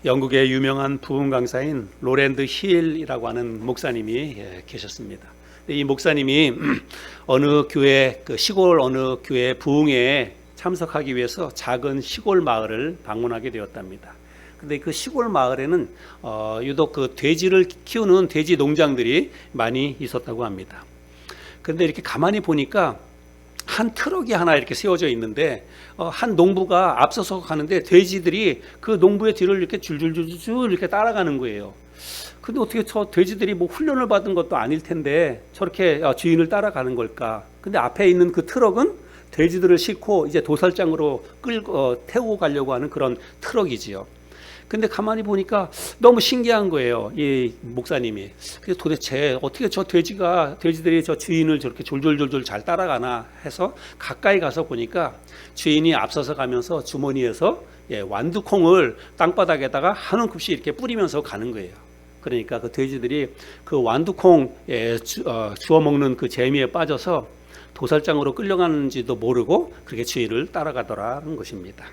영국의 유명한 부흥 강사인 로랜드 힐이라고 하는 목사님이 계셨습니다. 이 목사님이 어느 교회, 시골 어느 교회 부흥회에 참석하기 위해서 작은 시골 마을을 방문하게 되었답니다. 근데 그 시골 마을에는 유독 그 돼지를 키우는 돼지 농장들이 많이 있었다고 합니다. 그런데 이렇게 가만히 보니까 한 트럭이 하나 이렇게 세워져 있는데 한 농부가 앞서서 가는데 돼지들이 그 농부의 뒤를 이렇게 줄줄줄줄 이렇게 따라가는 거예요. 근데 어떻게 저 돼지들이 뭐 훈련을 받은 것도 아닐 텐데 저렇게 주인을 따라가는 걸까? 근데 앞에 있는 그 트럭은 돼지들을 싣고 이제 도살장으로 태우고 가려고 하는 그런 트럭이지요. 근데 가만히 보니까 너무 신기한 거예요. 이 목사님이. 그래서 도대체 어떻게 저 돼지들이 저 주인을 저렇게 졸졸졸졸 잘 따라가나 해서 가까이 가서 보니까 주인이 앞서서 가면서 주머니에서 완두콩을 땅바닥에다가 한 움큼씩 이렇게 뿌리면서 가는 거예요. 그러니까 그 돼지들이 그 완두콩 주워 먹는 그 재미에 빠져서 도살장으로 끌려가는지도 모르고 그렇게 주인을 따라가더라는 것입니다.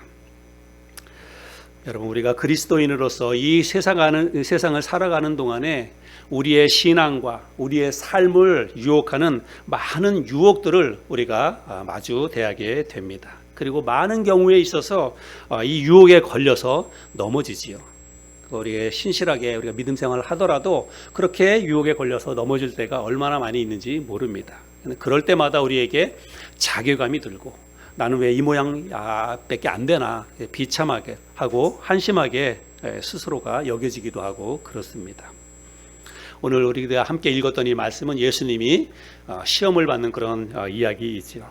여러분, 우리가 그리스도인으로서 이 세상을 살아가는 동안에 우리의 신앙과 우리의 삶을 유혹하는 많은 유혹들을 우리가 마주대하게 됩니다. 그리고 많은 경우에 있어서 이 유혹에 걸려서 넘어지지요. 우리의 신실하게 우리가 믿음 생활을 하더라도 그렇게 유혹에 걸려서 넘어질 때가 얼마나 많이 있는지 모릅니다. 그럴 때마다 우리에게 자괴감이 들고 나는 왜 이 모양밖에 안 되나 비참하게 하고 한심하게 스스로가 여겨지기도 하고 그렇습니다. 오늘 우리가 함께 읽었던 이 말씀은 예수님이 시험을 받는 그런 이야기이지요.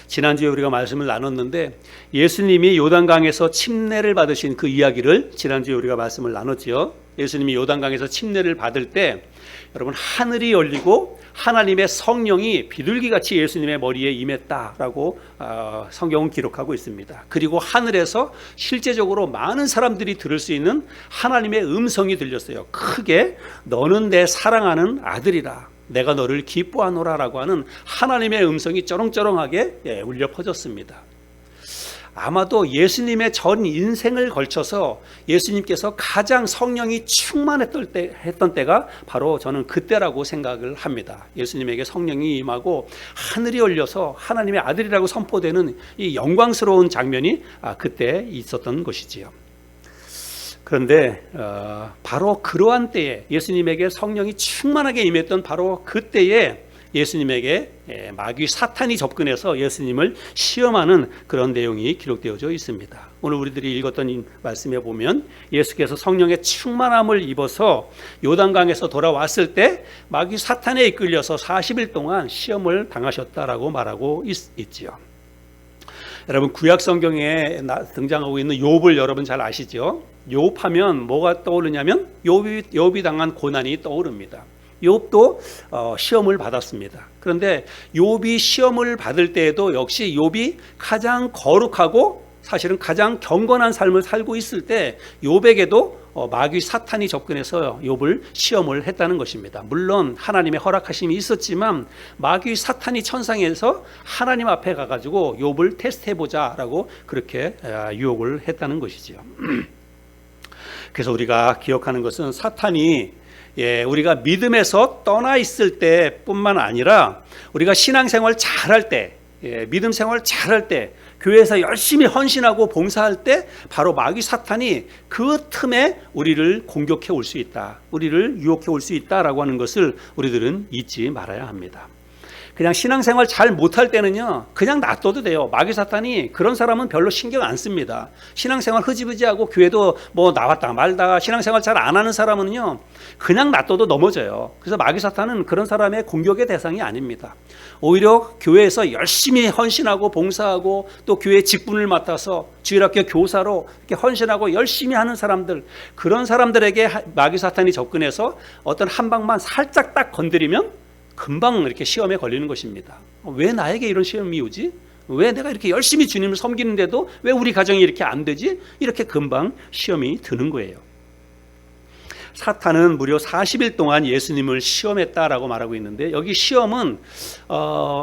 지난주에 우리가 말씀을 나눴는데 예수님이 요단강에서 침례를 받으신 그 이야기를 지난주에 우리가 말씀을 나눴지요. 예수님이 요단강에서 침례를 받을 때 여러분, 하늘이 열리고 하나님의 성령이 비둘기같이 예수님의 머리에 임했다라고 성경은 기록하고 있습니다. 그리고 하늘에서 실제적으로 많은 사람들이 들을 수 있는 하나님의 음성이 들렸어요. 크게 너는 내 사랑하는 아들이라, 내가 너를 기뻐하노라라고 하는 하나님의 음성이 쩌렁쩌렁하게 울려 퍼졌습니다. 아마도 예수님의 전 인생을 걸쳐서 예수님께서 가장 성령이 충만했던 때가 바로 저는 그때라고 생각을 합니다. 예수님에게 성령이 임하고 하늘이 열려서 하나님의 아들이라고 선포되는 이 영광스러운 장면이 그때 있었던 것이지요. 그런데 바로 그러한 때에 예수님에게 성령이 충만하게 임했던 바로 그때에 예수님에게 마귀 사탄이 접근해서 예수님을 시험하는 그런 내용이 기록되어져 있습니다. 오늘 우리들이 읽었던 이 말씀에 보면 예수께서 성령의 충만함을 입어서 요단강에서 돌아왔을 때 마귀 사탄에 이끌려서 40일 동안 시험을 당하셨다라고 말하고 있지요. 여러분, 구약 성경에 등장하고 있는 욥을 여러분 잘 아시죠? 욥하면 뭐가 떠오르냐면 욥이 당한 고난이 떠오릅니다. 욥도 시험을 받았습니다. 그런데 욥이 시험을 받을 때에도 역시 욥이 가장 거룩하고 사실은 가장 경건한 삶을 살고 있을 때 욥에게도 마귀 사탄이 접근해서 욥을 시험을 했다는 것입니다. 물론 하나님의 허락하심이 있었지만 마귀 사탄이 천상에서 하나님 앞에 가가지고 욥을 테스트해보자라고 그렇게 유혹을 했다는 것이지요. 그래서 우리가 기억하는 것은 사탄이 우리가 믿음에서 떠나 있을 때뿐만 아니라 우리가 신앙생활 잘할 때, 믿음 생활 잘할 때, 교회에서 열심히 헌신하고 봉사할 때 바로 마귀 사탄이 그 틈에 우리를 공격해 올 수 있다, 우리를 유혹해 올 수 있다라고 하는 것을 우리들은 잊지 말아야 합니다. 그냥 신앙생활 잘 못할 때는요, 그냥 놔둬도 돼요. 마귀 사탄이 그런 사람은 별로 신경 안 씁니다. 신앙생활 흐지부지하고 교회도 뭐 나왔다 말다 신앙생활 잘 안 하는 사람은요, 그냥 놔둬도 넘어져요. 그래서 마귀 사탄은 그런 사람의 공격의 대상이 아닙니다. 오히려 교회에서 열심히 헌신하고 봉사하고 또 교회 직분을 맡아서 주일학교 교사로 이렇게 헌신하고 열심히 하는 사람들, 그런 사람들에게 마귀 사탄이 접근해서 어떤 한 방만 살짝 딱 건드리면 금방 이렇게 시험에 걸리는 것입니다. 왜 나에게 이런 시험이 오지? 왜 내가 이렇게 열심히 주님을 섬기는데도 왜 우리 가정이 이렇게 안 되지? 이렇게 금방 시험이 드는 거예요. 사탄은 무려 40일 동안 예수님을 시험했다라고 말하고 있는데, 여기 시험은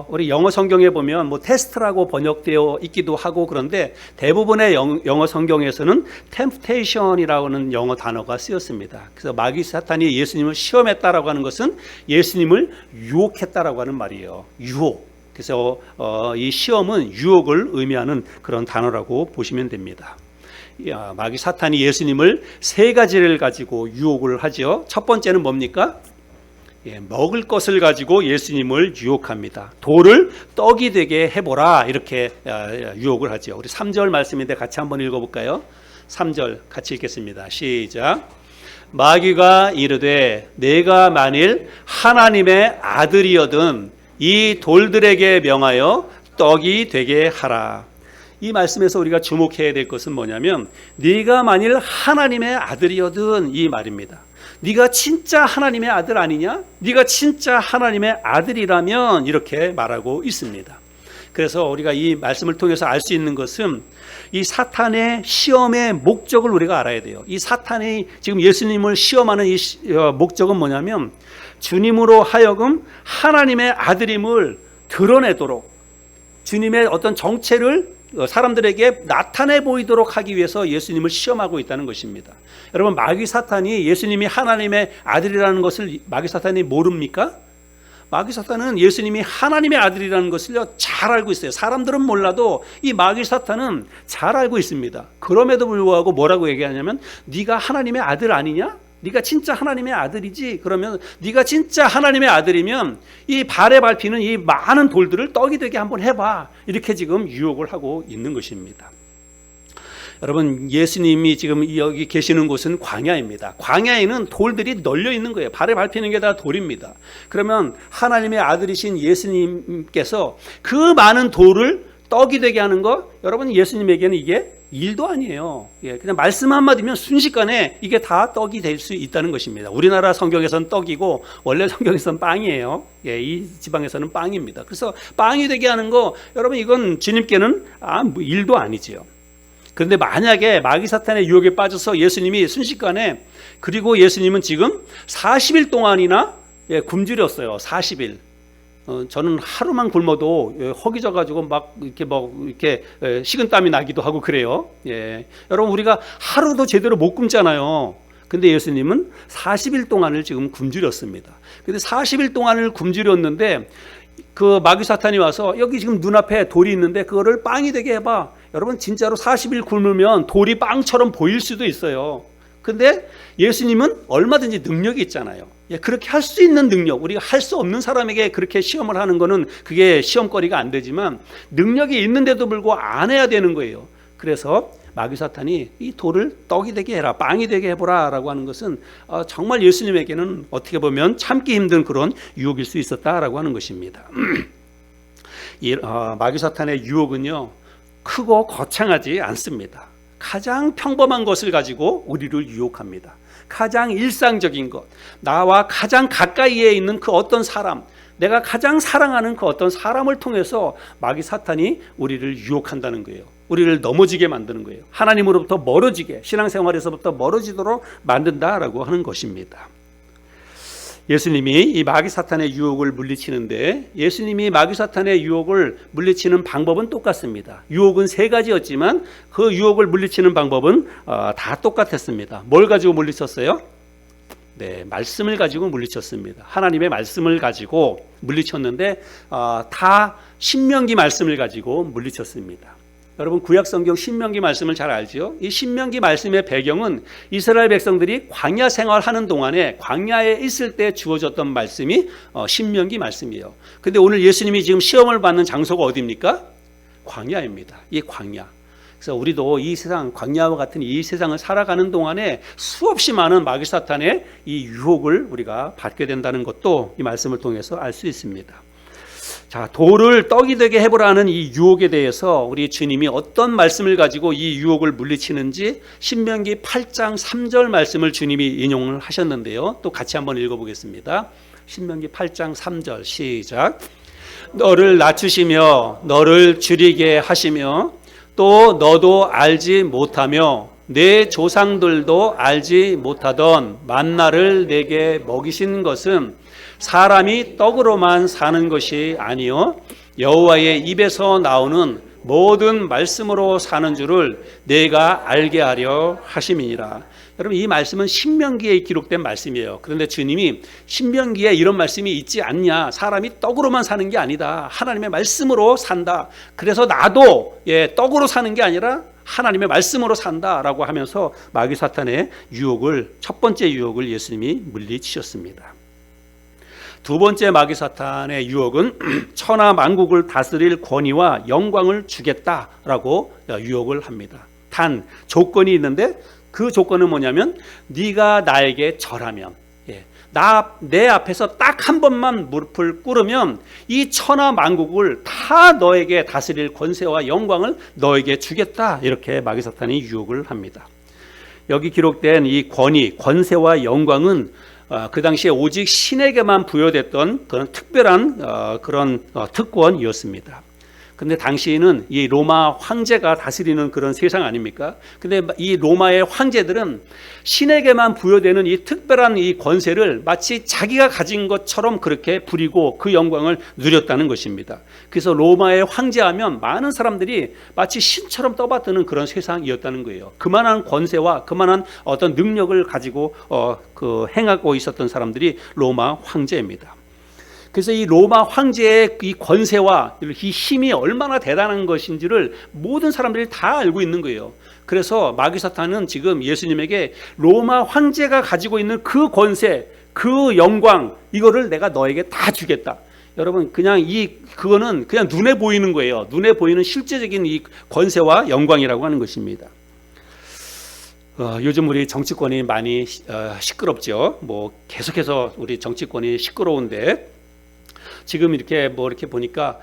우리 영어 성경에 보면 뭐 테스트라고 번역되어 있기도 하고, 그런데 대부분의 영어 성경에서는 temptation이라고 하는 영어 단어가 쓰였습니다. 그래서 마귀 사탄이 예수님을 시험했다라고 하는 것은 예수님을 유혹했다라고 하는 말이에요. 유혹. 그래서 이 시험은 유혹을 의미하는 그런 단어라고 보시면 됩니다. 마귀 사탄이 예수님을 세 가지를 가지고 유혹을 하죠. 첫 번째는 뭡니까? 먹을 것을 가지고 예수님을 유혹합니다. 돌을 떡이 되게 해보라, 이렇게 유혹을 하죠. 우리 3절 말씀인데 같이 한번 읽어볼까요? 3절 같이 읽겠습니다. 시작. 마귀가 이르되 내가 만일 하나님의 아들이거든 이 돌들에게 명하여 떡이 되게 하라. 이 말씀에서 우리가 주목해야 될 것은 뭐냐면, 네가 만일 하나님의 아들이거든, 이 말입니다. 네가 진짜 하나님의 아들 아니냐? 네가 진짜 하나님의 아들이라면, 이렇게 말하고 있습니다. 그래서 우리가 이 말씀을 통해서 알 수 있는 것은 이 사탄의 시험의 목적을 우리가 알아야 돼요. 이 사탄이 지금 예수님을 시험하는 이 목적은 뭐냐면, 주님으로 하여금 하나님의 아들임을 드러내도록, 주님의 어떤 정체를 사람들에게 나타내 보이도록 하기 위해서 예수님을 시험하고 있다는 것입니다. 여러분, 마귀 사탄이 예수님이 하나님의 아들이라는 것을 마귀 사탄이 모릅니까? 마귀 사탄은 예수님이 하나님의 아들이라는 것을 잘 알고 있어요. 사람들은 몰라도 이 마귀 사탄은 잘 알고 있습니다. 그럼에도 불구하고 뭐라고 얘기하냐면, 네가 하나님의 아들 아니냐? 네가 진짜 하나님의 아들이지? 그러면 네가 진짜 하나님의 아들이면 이 발에 밟히는 이 많은 돌들을 떡이 되게 한번 해봐, 이렇게 지금 유혹을 하고 있는 것입니다. 여러분, 예수님이 지금 여기 계시는 곳은 광야입니다. 광야에는 돌들이 널려 있는 거예요. 발에 밟히는 게 다 돌입니다. 그러면 하나님의 아들이신 예수님께서 그 많은 돌을 떡이 되게 하는 거, 여러분, 예수님에게는 이게 일도 아니에요. 그냥 말씀 한마디면 순식간에 이게 다 떡이 될 수 있다는 것입니다. 우리나라 성경에서는 떡이고 원래 성경에서는 빵이에요. 이 지방에서는 빵입니다. 그래서 빵이 되게 하는 거, 여러분, 이건 주님께는 뭐 일도 아니지요. 그런데 만약에 마귀 사탄의 유혹에 빠져서 예수님이 순식간에, 그리고 예수님은 지금 40일 동안이나 굶주렸어요. 40일. 저는 하루만 굶어도 허기져가지고 막 이렇게 식은땀이 나기도 하고 그래요. 여러분, 우리가 하루도 제대로 못 굶잖아요. 근데 예수님은 40일 동안을 지금 굶주렸습니다. 근데 40일 동안을 굶주렸는데 그 마귀 사탄이 와서 여기 지금 눈앞에 돌이 있는데 그거를 빵이 되게 해봐. 여러분, 진짜로 40일 굶으면 돌이 빵처럼 보일 수도 있어요. 근데 예수님은 얼마든지 능력이 있잖아요. 그렇게 할 수 있는 능력, 우리가 할 수 없는 사람에게 그렇게 시험을 하는 거는 그게 시험거리가 안 되지만, 능력이 있는데도 불구하고 안 해야 되는 거예요. 그래서 마귀 사탄이 이 돌을 떡이 되게 해라, 빵이 되게 해보라 라고 하는 것은 정말 예수님에게는 어떻게 보면 참기 힘든 그런 유혹일 수 있었다라고 하는 것입니다. 마귀 사탄의 유혹은요, 크고 거창하지 않습니다. 가장 평범한 것을 가지고 우리를 유혹합니다. 가장 일상적인 것, 나와 가장 가까이에 있는 그 어떤 사람, 내가 가장 사랑하는 그 어떤 사람을 통해서 마귀 사탄이 우리를 유혹한다는 거예요. 우리를 넘어지게 만드는 거예요. 하나님으로부터 멀어지게, 신앙생활에서부터 멀어지도록 만든다라고 하는 것입니다. 예수님이 이 마귀 사탄의 유혹을 물리치는데, 예수님이 마귀 사탄의 유혹을 물리치는 방법은 똑같습니다. 유혹은 세 가지였지만 그 유혹을 물리치는 방법은 다 똑같았습니다. 뭘 가지고 물리쳤어요? 말씀을 가지고 물리쳤습니다. 하나님의 말씀을 가지고 물리쳤는데 다 신명기 말씀을 가지고 물리쳤습니다. 여러분, 구약성경 신명기 말씀을 잘 알죠? 이 신명기 말씀의 배경은 이스라엘 백성들이 광야 생활하는 동안에 광야에 있을 때 주어졌던 말씀이 신명기 말씀이에요. 근데 오늘 예수님이 지금 시험을 받는 장소가 어디입니까? 광야입니다. 이 광야. 그래서 우리도 이 세상, 광야와 같은 이 세상을 살아가는 동안에 수없이 많은 마귀 사탄의 이 유혹을 우리가 받게 된다는 것도 이 말씀을 통해서 알 수 있습니다. 자, 돌을 떡이 되게 해보라는 이 유혹에 대해서 우리 주님이 어떤 말씀을 가지고 이 유혹을 물리치는지 신명기 8장 3절 말씀을 주님이 인용을 하셨는데요. 또 같이 한번 읽어보겠습니다. 신명기 8장 3절 시작. 너를 낮추시며 너를 줄이게 하시며 또 너도 알지 못하며 내 조상들도 알지 못하던 만나를 내게 먹이신 것은 사람이 떡으로만 사는 것이 아니요 여호와의 입에서 나오는 모든 말씀으로 사는 줄을 내가 알게 하려 하심이니라. 여러분, 이 말씀은 신명기에 기록된 말씀이에요. 그런데 주님이 신명기에 이런 말씀이 있지 않냐, 사람이 떡으로만 사는 게 아니다, 하나님의 말씀으로 산다. 그래서 나도 떡으로 사는 게 아니라 하나님의 말씀으로 산다라고 하면서 마귀 사탄의 유혹을, 첫 번째 유혹을 예수님이 물리치셨습니다. 두 번째 마귀 사탄의 유혹은 천하 만국을 다스릴 권위와 영광을 주겠다라고 유혹을 합니다. 단 조건이 있는데 그 조건은 뭐냐면 네가 나에게 절하면, 내 앞에서 딱 한 번만 무릎을 꿇으면 이 천하 만국을 다 너에게 다스릴 권세와 영광을 너에게 주겠다, 이렇게 마귀 사탄이 유혹을 합니다. 여기 기록된 이 권위, 권세와 영광은 그 당시에 오직 신에게만 부여됐던 그런 특별한 그런 특권이었습니다. 근데 당시에는 이 로마 황제가 다스리는 그런 세상 아닙니까? 근데 이 로마의 황제들은 신에게만 부여되는 이 특별한 이 권세를 마치 자기가 가진 것처럼 그렇게 부리고 그 영광을 누렸다는 것입니다. 그래서 로마의 황제하면 많은 사람들이 마치 신처럼 떠받드는 그런 세상이었다는 거예요. 그만한 권세와 그만한 어떤 능력을 가지고 행하고 있었던 사람들이 로마 황제입니다. 그래서 이 로마 황제의 이 권세와 이 힘이 얼마나 대단한 것인지를 모든 사람들이 다 알고 있는 거예요. 그래서 마귀 사탄은 지금 예수님에게 로마 황제가 가지고 있는 그 권세, 그 영광, 이거를 내가 너에게 다 주겠다. 여러분, 그거는 그냥 눈에 보이는 거예요. 눈에 보이는 실제적인 이 권세와 영광이라고 하는 것입니다. 요즘 우리 정치권이 많이 시끄럽죠. 계속해서 우리 정치권이 시끄러운데, 지금 이렇게 보니까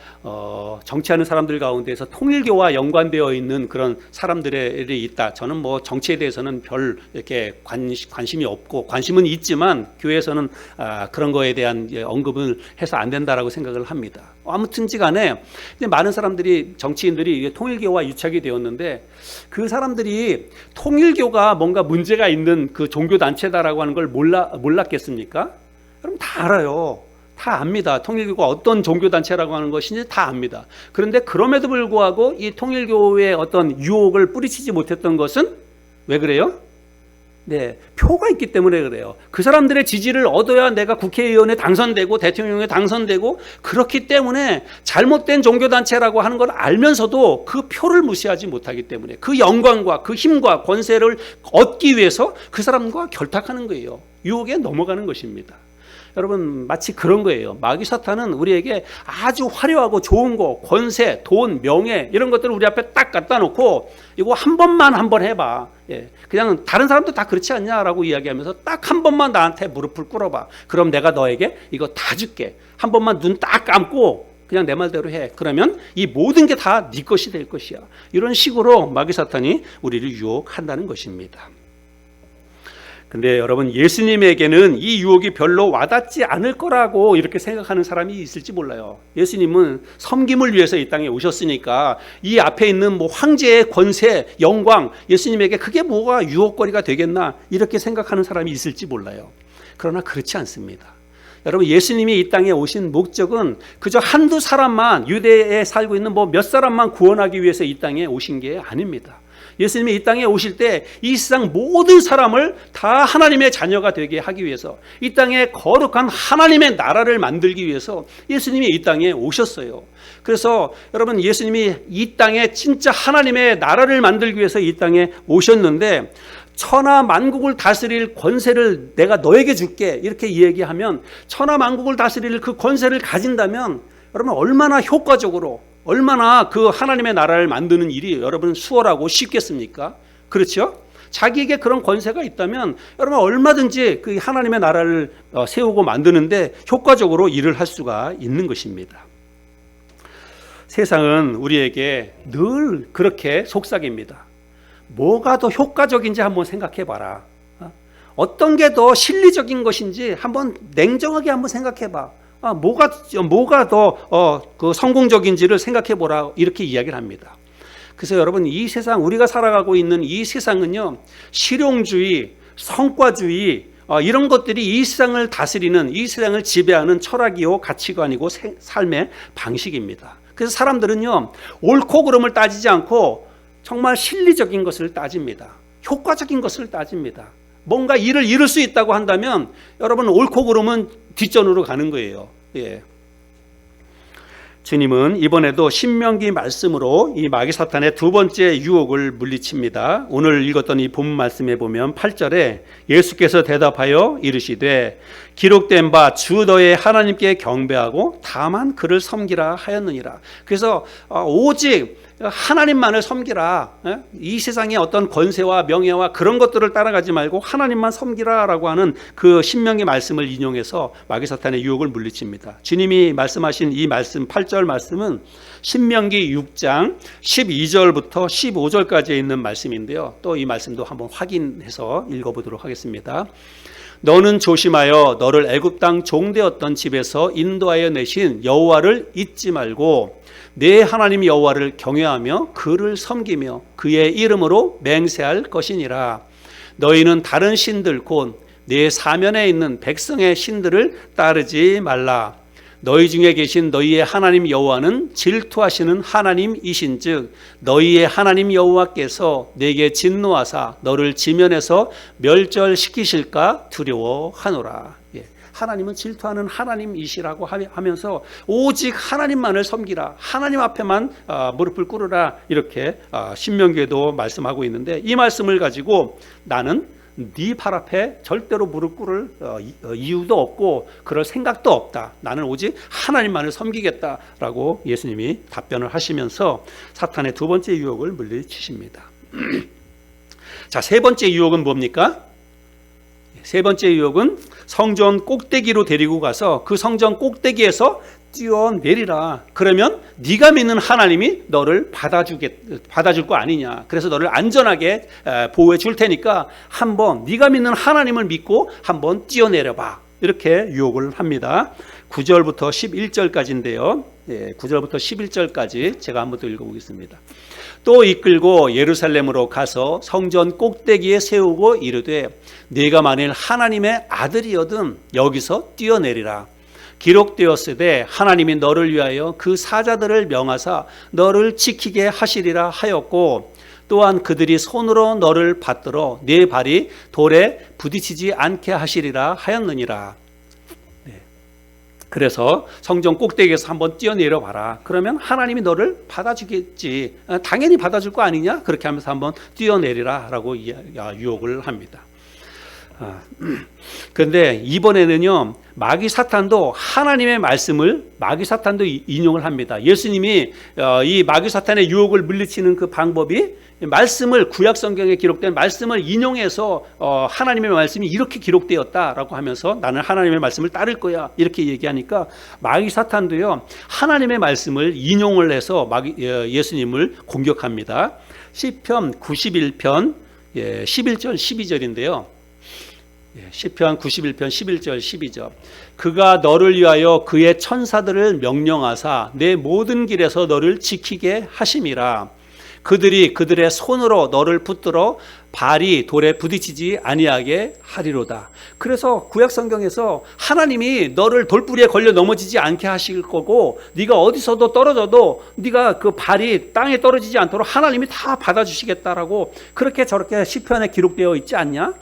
정치하는 사람들 가운데서 통일교와 연관되어 있는 그런 사람들이 있다. 저는 정치에 대해서는 별 이렇게 관심이 없고, 관심은 있지만 교회에서는 그런 거에 대한 언급을 해서 안 된다라고 생각을 합니다. 아무튼지간에 많은 사람들이, 정치인들이 통일교와 유착이 되었는데, 그 사람들이 통일교가 뭔가 문제가 있는 그 종교 단체다라고 하는 걸 몰랐겠습니까? 여러분 다 알아요. 다 압니다. 통일교가 어떤 종교단체라고 하는 것인지 다 압니다. 그런데 그럼에도 불구하고 이 통일교의 어떤 유혹을 뿌리치지 못했던 것은 왜 그래요? 표가 있기 때문에 그래요. 그 사람들의 지지를 얻어야 내가 국회의원에 당선되고 대통령에 당선되고, 그렇기 때문에 잘못된 종교단체라고 하는 걸 알면서도 그 표를 무시하지 못하기 때문에, 그 영광과 그 힘과 권세를 얻기 위해서 그 사람과 결탁하는 거예요. 유혹에 넘어가는 것입니다. 여러분, 마치 그런 거예요. 마귀 사탄은 우리에게 아주 화려하고 좋은 거, 권세, 돈, 명예, 이런 것들을 우리 앞에 딱 갖다 놓고 이거 한 번만 한번 해봐. 그냥 다른 사람도 다 그렇지 않냐라고 이야기하면서 딱 한 번만 나한테 무릎을 꿇어봐. 그럼 내가 너에게 이거 다 줄게. 한 번만 눈 딱 감고 그냥 내 말대로 해. 그러면 이 모든 게 다 네 것이 될 것이야. 이런 식으로 마귀 사탄이 우리를 유혹한다는 것입니다. 근데 여러분, 예수님에게는 이 유혹이 별로 와닿지 않을 거라고 이렇게 생각하는 사람이 있을지 몰라요. 예수님은 섬김을 위해서 이 땅에 오셨으니까 이 앞에 있는 황제의 권세, 영광, 예수님에게 그게 뭐가 유혹거리가 되겠나, 이렇게 생각하는 사람이 있을지 몰라요. 그러나 그렇지 않습니다. 여러분, 예수님이 이 땅에 오신 목적은 그저 한두 사람만, 유대에 살고 있는 몇 사람만 구원하기 위해서 이 땅에 오신 게 아닙니다. 예수님이 이 땅에 오실 때 이 세상 모든 사람을 다 하나님의 자녀가 되게 하기 위해서, 이 땅에 거룩한 하나님의 나라를 만들기 위해서 예수님이 이 땅에 오셨어요. 그래서 여러분, 예수님이 이 땅에 진짜 하나님의 나라를 만들기 위해서 이 땅에 오셨는데, 천하 만국을 다스릴 권세를 내가 너에게 줄게, 이렇게 이야기하면, 천하 만국을 다스릴 그 권세를 가진다면 여러분 얼마나 효과적으로, 얼마나 그 하나님의 나라를 만드는 일이 여러분 수월하고 쉽겠습니까? 그렇죠? 자기에게 그런 권세가 있다면 여러분 얼마든지 그 하나님의 나라를 세우고 만드는데 효과적으로 일을 할 수가 있는 것입니다. 세상은 우리에게 늘 그렇게 속삭입니다. 뭐가 더 효과적인지 한번 생각해 봐라. 어떤 게 더 실리적인 것인지 한번 냉정하게 한번 생각해 봐. 뭐가 더 그 성공적인지를 생각해 보라, 이렇게 이야기를 합니다. 그래서 여러분, 이 세상, 우리가 살아가고 있는 이 세상은요, 실용주의, 성과주의, 이런 것들이 이 세상을 다스리는, 이 세상을 지배하는 철학이요, 가치관이고 삶의 방식입니다. 그래서 사람들은요, 옳고 그름을 따지지 않고 정말 실리적인 것을 따집니다. 효과적인 것을 따집니다. 뭔가 일을 이룰 수 있다고 한다면 여러분, 옳고 그름은 뒷전으로 가는 거예요. 예. 주님은 이번에도 신명기 말씀으로 이 마귀 사탄의 두 번째 유혹을 물리칩니다. 오늘 읽었던 이 본문 말씀에 보면 8절에 예수께서 대답하여 이르시되 기록된 바 주 너의 하나님께 경배하고 다만 그를 섬기라 하였느니라. 그래서 오직 하나님만을 섬기라. 이 세상의 어떤 권세와 명예와 그런 것들을 따라가지 말고 하나님만 섬기라라고 하는 그 신명기 말씀을 인용해서 마귀 사탄의 유혹을 물리칩니다. 주님이 말씀하신 이 말씀 8절 말씀은 신명기 6장 12절부터 15절까지에 있는 말씀인데요. 또 이 말씀도 한번 확인해서 읽어보도록 하겠습니다. 너는 조심하여 너를 애굽 땅 종되었던 집에서 인도하여 내신 여호와를 잊지 말고 내 하나님 여호와를 경외하며 그를 섬기며 그의 이름으로 맹세할 것이니라. 너희는 다른 신들 곧 내 사면에 있는 백성의 신들을 따르지 말라. 너희 중에 계신 너희의 하나님 여호와는 질투하시는 하나님이신즉 너희의 하나님 여호와께서 내게 진노하사 너를 지면에서 멸절시키실까 두려워하노라. 하나님은 질투하는 하나님이시라고 하면서 오직 하나님만을 섬기라, 하나님 앞에만 무릎을 꿇으라, 이렇게 신명기에도 말씀하고 있는데, 이 말씀을 가지고 나는 네 발 앞에 절대로 무릎 꿇을 이유도 없고 그럴 생각도 없다, 나는 오직 하나님만을 섬기겠다라고 예수님이 답변을 하시면서 사탄의 두 번째 유혹을 물리치십니다. 자, 세 번째 유혹은 뭡니까? 세 번째 유혹은 성전 꼭대기로 데리고 가서 그 성전 꼭대기에서 뛰어내리라. 그러면 네가 믿는 하나님이 너를 받아줄 거 아니냐. 그래서 너를 안전하게 보호해 줄 테니까 한번 네가 믿는 하나님을 믿고 한번 뛰어내려봐. 이렇게 유혹을 합니다. 9절부터 11절까지인데요. 9절부터 11절까지 제가 한번 더 읽어보겠습니다. 또 이끌고 예루살렘으로 가서 성전 꼭대기에 세우고 이르되 네가 만일 하나님의 아들이거든 여기서 뛰어내리라. 기록되었으되 하나님이 너를 위하여 그 사자들을 명하사 너를 지키게 하시리라 하였고 또한 그들이 손으로 너를 받들어 네 발이 돌에 부딪히지 않게 하시리라 하였느니라. 그래서 성전 꼭대기에서 한번 뛰어내려 봐라. 그러면 하나님이 너를 받아주겠지. 당연히 받아줄 거 아니냐? 그렇게 하면서 한번 뛰어내리라 라고 유혹을 합니다. 그런데 이번에는요, 마귀 사탄도 하나님의 말씀을 마귀 사탄도 인용을 합니다. 예수님이 이 마귀 사탄의 유혹을 물리치는 그 방법이 말씀을, 구약 성경에 기록된 말씀을 인용해서 하나님의 말씀이 이렇게 기록되었다라고 하면서 나는 하나님의 말씀을 따를 거야 이렇게 얘기하니까 마귀 사탄도요, 하나님의 말씀을 인용을 해서 예수님을 공격합니다. 시편 91편 11절 12절인데요. 시편 91편 11절 12절 그가 너를 위하여 그의 천사들을 명령하사 내 모든 길에서 너를 지키게 하심이라. 그들이 그들의 손으로 너를 붙들어 발이 돌에 부딪히지 아니하게 하리로다. 그래서 구약 성경에서 하나님이 너를 돌부리에 걸려 넘어지지 않게 하실 거고 네가 어디서도 떨어져도 네가 그 발이 땅에 떨어지지 않도록 하나님이 다 받아주시겠다라고 그렇게 저렇게 시편에 기록되어 있지 않냐?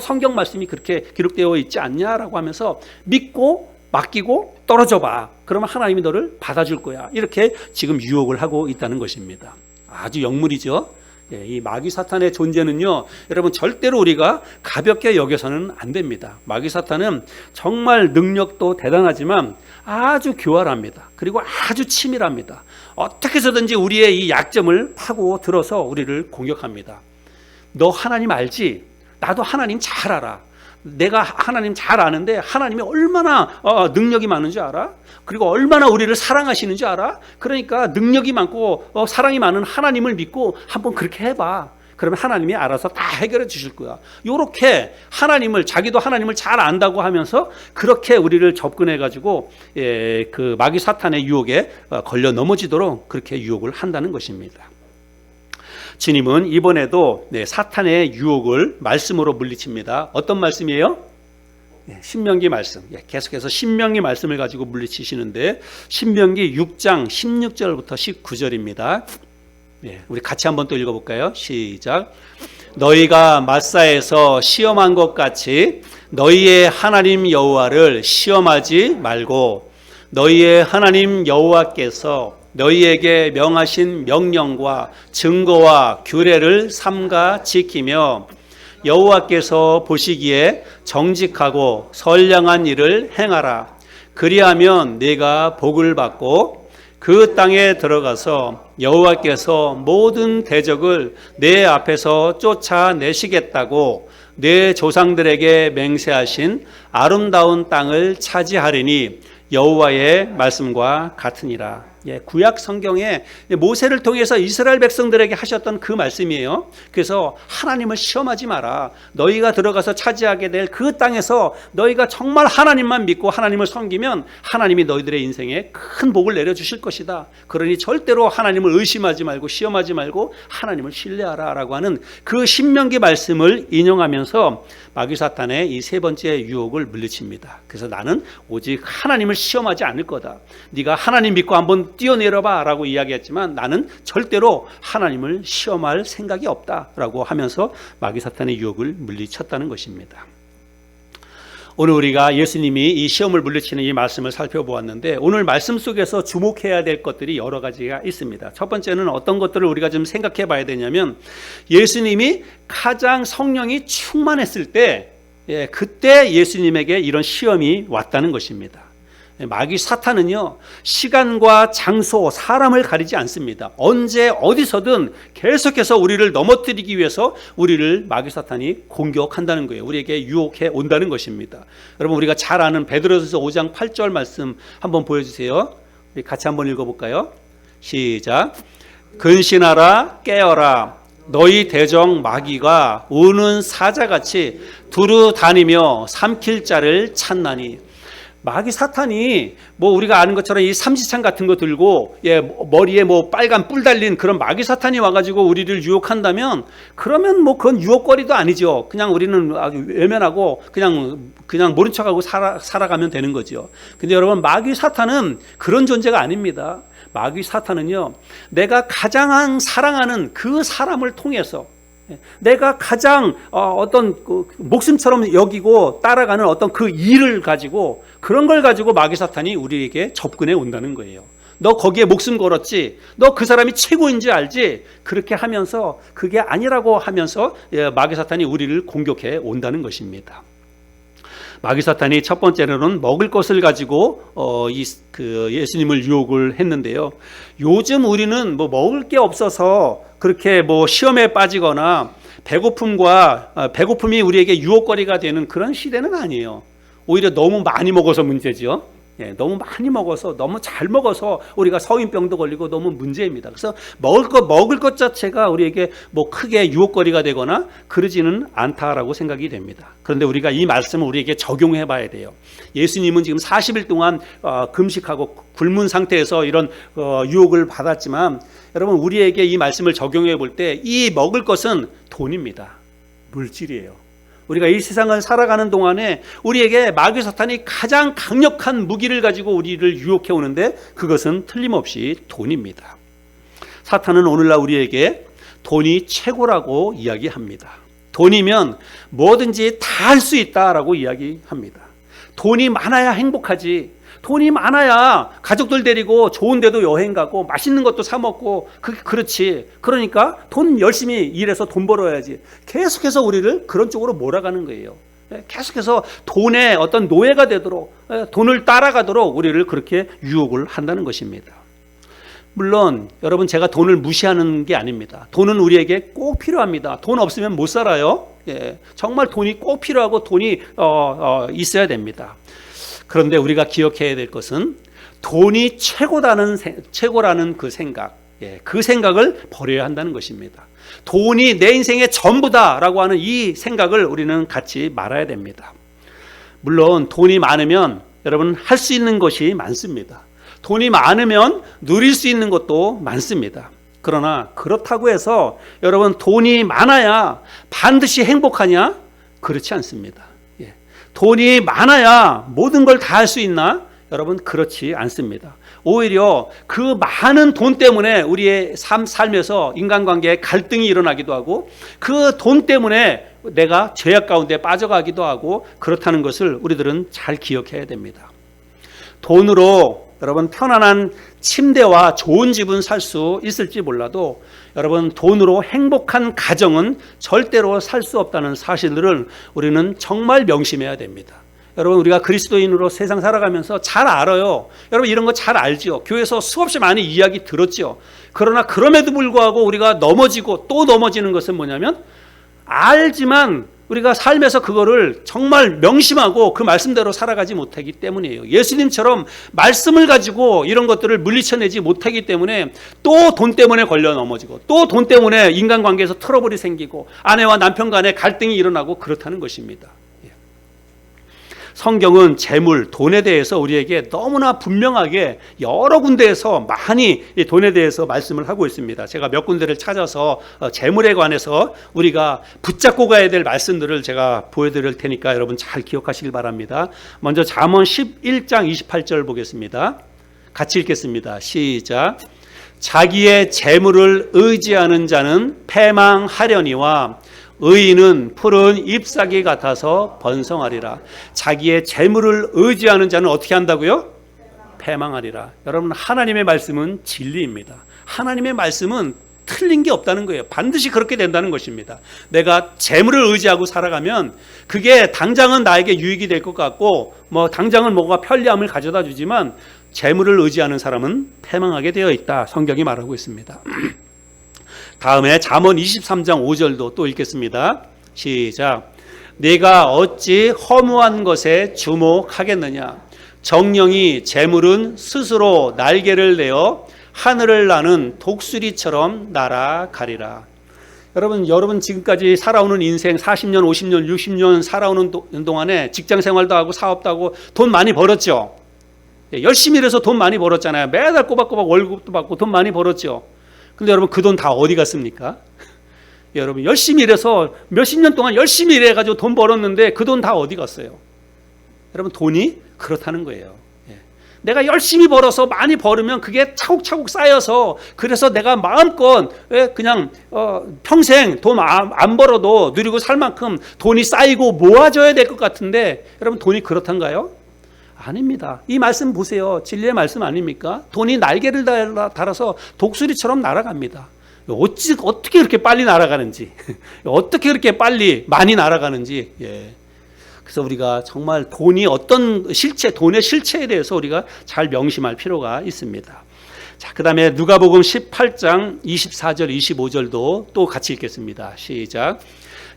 성경 말씀이 그렇게 기록되어 있지 않냐라고 하면서 믿고 맡기고 떨어져 봐. 그러면 하나님이 너를 받아줄 거야. 이렇게 지금 유혹을 하고 있다는 것입니다. 아주 역물이죠. 이 마귀 사탄의 존재는요, 여러분 절대로 우리가 가볍게 여겨서는 안 됩니다. 마귀 사탄은 정말 능력도 대단하지만 아주 교활합니다. 그리고 아주 치밀합니다. 어떻게 해서든지 우리의 이 약점을 파고 들어서 우리를 공격합니다. 너 하나님 알지? 나도 하나님 잘 알아. 내가 하나님 잘 아는데 하나님이 얼마나 능력이 많은 줄 알아? 그리고 얼마나 우리를 사랑하시는 줄 알아? 그러니까 능력이 많고 사랑이 많은 하나님을 믿고 한번 그렇게 해봐. 그러면 하나님이 알아서 다 해결해 주실 거야. 이렇게 자기도 하나님을 잘 안다고 하면서 그렇게 우리를 접근해가지고 그 마귀 사탄의 유혹에 걸려 넘어지도록 그렇게 유혹을 한다는 것입니다. 주님은 이번에도 사탄의 유혹을 말씀으로 물리칩니다. 어떤 말씀이에요? 신명기 말씀. 계속해서 신명기 말씀을 가지고 물리치시는데 신명기 6장 16절부터 19절입니다. 우리 같이 한번 또 읽어볼까요? 시작. 너희가 마사에서 시험한 것 같이 너희의 하나님 여호와를 시험하지 말고 너희의 하나님 여호와께서 너희에게 명하신 명령과 증거와 규례를 삼가 지키며 여호와께서 보시기에 정직하고 선량한 일을 행하라. 그리하면 네가 복을 받고 그 땅에 들어가서 여호와께서 모든 대적을 내 앞에서 쫓아내시겠다고 내 조상들에게 맹세하신 아름다운 땅을 차지하리니 여호와의 말씀과 같으니라. 구약 성경에 모세를 통해서 이스라엘 백성들에게 하셨던 그 말씀이에요. 그래서 하나님을 시험하지 마라. 너희가 들어가서 차지하게 될 그 땅에서 너희가 정말 하나님만 믿고 하나님을 섬기면 하나님이 너희들의 인생에 큰 복을 내려주실 것이다. 그러니 절대로 하나님을 의심하지 말고 시험하지 말고 하나님을 신뢰하라 라고 하는 그 신명기 말씀을 인용하면서 마귀사탄의 이 세 번째 유혹을 물리칩니다. 그래서 나는 오직 하나님을 시험하지 않을 거다. 네가 하나님 믿고 한번 뛰어내려봐 라고 이야기했지만 나는 절대로 하나님을 시험할 생각이 없다 라고 하면서 마귀사탄의 유혹을 물리쳤다는 것입니다. 오늘 우리가 예수님이 이 시험을 물리치는 이 말씀을 살펴보았는데 오늘 말씀 속에서 주목해야 될 것들이 여러 가지가 있습니다. 첫 번째는 어떤 것들을 우리가 좀 생각해 봐야 되냐면 예수님이 가장 성령이 충만했을 때 그때 예수님에게 이런 시험이 왔다는 것입니다. 마귀 사탄은요 시간과 장소, 사람을 가리지 않습니다. 언제 어디서든 계속해서 우리를 넘어뜨리기 위해서 우리를 마귀 사탄이 공격한다는 거예요. 우리에게 유혹해 온다는 것입니다. 여러분 우리가 잘 아는 베드로전서 5장 8절 말씀 한번 보여주세요. 우리 같이 한번 읽어볼까요? 시작. 근신하라 깨어라 너희 대적 마귀가 우는 사자같이 두루 다니며 삼킬 자를 찾나니. 마귀 사탄이 우리가 아는 것처럼 이 삼지창 같은 거 들고 머리에 빨간 뿔 달린 그런 마귀 사탄이 와가지고 우리를 유혹한다면 그러면 그건 유혹거리도 아니죠. 그냥 우리는 아주 외면하고 그냥 모른 척하고 살아가면 되는 거죠. 근데 여러분 마귀 사탄은 그런 존재가 아닙니다. 마귀 사탄은요 내가 가장 사랑하는 그 사람을 통해서 내가 가장 어떤 목숨처럼 여기고 따라가는 어떤 그 일을 가지고 그런 걸 가지고 마귀 사탄이 우리에게 접근해 온다는 거예요. 너 거기에 목숨 걸었지? 너 그 사람이 최고인지 알지? 그렇게 하면서 그게 아니라고 하면서 마귀 사탄이 우리를 공격해 온다는 것입니다. 마귀 사탄이 첫 번째로는 먹을 것을 가지고 예수님을 유혹을 했는데요. 요즘 우리는 먹을 게 없어서 그렇게 시험에 빠지거나 배고픔이 우리에게 유혹거리가 되는 그런 시대는 아니에요. 오히려 너무 많이 먹어서 문제죠. 너무 많이 먹어서 너무 잘 먹어서 우리가 성인병도 걸리고 너무 문제입니다. 그래서 먹을 것 자체가 우리에게 크게 유혹거리가 되거나 그러지는 않다라고 생각이 됩니다. 그런데 우리가 이 말씀을 우리에게 적용해 봐야 돼요. 예수님은 지금 40일 동안 금식하고 굶은 상태에서 이런 유혹을 받았지만 여러분 우리에게 이 말씀을 적용해 볼 때 이 먹을 것은 돈입니다. 물질이에요. 우리가 이 세상을 살아가는 동안에 우리에게 마귀 사탄이 가장 강력한 무기를 가지고 우리를 유혹해 오는데 그것은 틀림없이 돈입니다. 사탄은 오늘날 우리에게 돈이 최고라고 이야기합니다. 돈이면 뭐든지 다 할 수 있다라고 이야기합니다. 돈이 많아야 행복하지. 돈이 많아야 가족들 데리고 좋은 데도 여행 가고 맛있는 것도 사 먹고 그렇지. 그러니까 돈 열심히 일해서 돈 벌어야지. 계속해서 우리를 그런 쪽으로 몰아가는 거예요. 계속해서 돈의 어떤 노예가 되도록 돈을 따라가도록 우리를 그렇게 유혹을 한다는 것입니다. 물론 여러분 제가 돈을 무시하는 게 아닙니다. 돈은 우리에게 꼭 필요합니다. 돈 없으면 못 살아요. 정말 돈이 꼭 필요하고 돈이 있어야 됩니다. 그런데 우리가 기억해야 될 것은 돈이 최고라는 그 생각, 그 생각을 버려야 한다는 것입니다. 돈이 내 인생의 전부다라고 하는 이 생각을 우리는 갖지 말아야 됩니다. 물론 돈이 많으면 여러분 할 수 있는 것이 많습니다. 돈이 많으면 누릴 수 있는 것도 많습니다. 그러나 그렇다고 해서 여러분 돈이 많아야 반드시 행복하냐? 그렇지 않습니다. 돈이 많아야 모든 걸 다 할 수 있나? 여러분 그렇지 않습니다. 오히려 그 많은 돈 때문에 우리의 삶에서 인간관계에 갈등이 일어나기도 하고 그 돈 때문에 내가 죄악 가운데 빠져가기도 하고 그렇다는 것을 우리들은 잘 기억해야 됩니다. 돈으로 여러분 편안한 침대와 좋은 집은 살 수 있을지 몰라도 여러분 돈으로 행복한 가정은 절대로 살 수 없다는 사실들을 우리는 정말 명심해야 됩니다. 여러분 우리가 그리스도인으로 세상 살아가면서 잘 알아요. 여러분 이런 거 잘 알죠. 교회에서 수없이 많이 이야기 들었죠. 그러나 그럼에도 불구하고 우리가 넘어지고 또 넘어지는 것은 뭐냐면 알지만 우리가 삶에서 그거를 정말 명심하고 그 말씀대로 살아가지 못하기 때문이에요. 예수님처럼 말씀을 가지고 이런 것들을 물리쳐내지 못하기 때문에 또 돈 때문에 걸려 넘어지고 또 돈 때문에 인간관계에서 트러블이 생기고 아내와 남편 간에 갈등이 일어나고 그렇다는 것입니다. 성경은 재물, 돈에 대해서 우리에게 너무나 분명하게 여러 군데에서 많이 돈에 대해서 말씀을 하고 있습니다. 제가 몇 군데를 찾아서 재물에 관해서 우리가 붙잡고 가야 될 말씀들을 제가 보여드릴 테니까 여러분 잘 기억하시길 바랍니다. 먼저 잠언 11장 28절 보겠습니다. 같이 읽겠습니다. 시작. 자기의 재물을 의지하는 자는 패망하려니와 의인은 푸른 잎사귀 같아서 번성하리라. 자기의 재물을 의지하는 자는 어떻게 한다고요? 패망하리라. 여러분 하나님의 말씀은 진리입니다. 하나님의 말씀은 틀린 게 없다는 거예요. 반드시 그렇게 된다는 것입니다. 내가 재물을 의지하고 살아가면 그게 당장은 나에게 유익이 될 것 같고 당장은 뭐가 편리함을 가져다 주지만 재물을 의지하는 사람은 패망하게 되어 있다. 성경이 말하고 있습니다. 다음에 잠언 23장 5절도 또 읽겠습니다. 시작. 네가 어찌 허무한 것에 주목하겠느냐. 정령이 재물은 스스로 날개를 내어 하늘을 나는 독수리처럼 날아가리라. 여러분 지금까지 살아오는 인생 40년, 50년, 60년 살아오는 동안에 직장 생활도 하고 사업도 하고 돈 많이 벌었죠. 열심히 일해서 돈 많이 벌었잖아요. 매달 꼬박꼬박 월급도 받고 돈 많이 벌었죠. 근데 여러분 그 돈 다 어디 갔습니까? 여러분 열심히 일해서 몇십 년 동안 열심히 일해가지고 돈 벌었는데 그 돈 다 어디 갔어요? 여러분 돈이 그렇다는 거예요. 내가 열심히 벌어서 많이 벌으면 그게 차곡차곡 쌓여서 그래서 내가 마음껏 그냥 평생 돈 안 벌어도 누리고 살 만큼 돈이 쌓이고 모아져야 될 것 같은데 여러분 돈이 그렇단가요? 아닙니다. 이 말씀 보세요. 진리의 말씀 아닙니까? 돈이 날개를 달아서 독수리처럼 날아갑니다. 어떻게 그렇게 빨리 날아가는지 어떻게 그렇게 빨리 많이 날아가는지. 그래서 우리가 정말 돈이 어떤 실체, 돈의 실체에 대해서 우리가 잘 명심할 필요가 있습니다. 자, 그 다음에 누가복음 18장 24절 25절도 또 같이 읽겠습니다. 시작.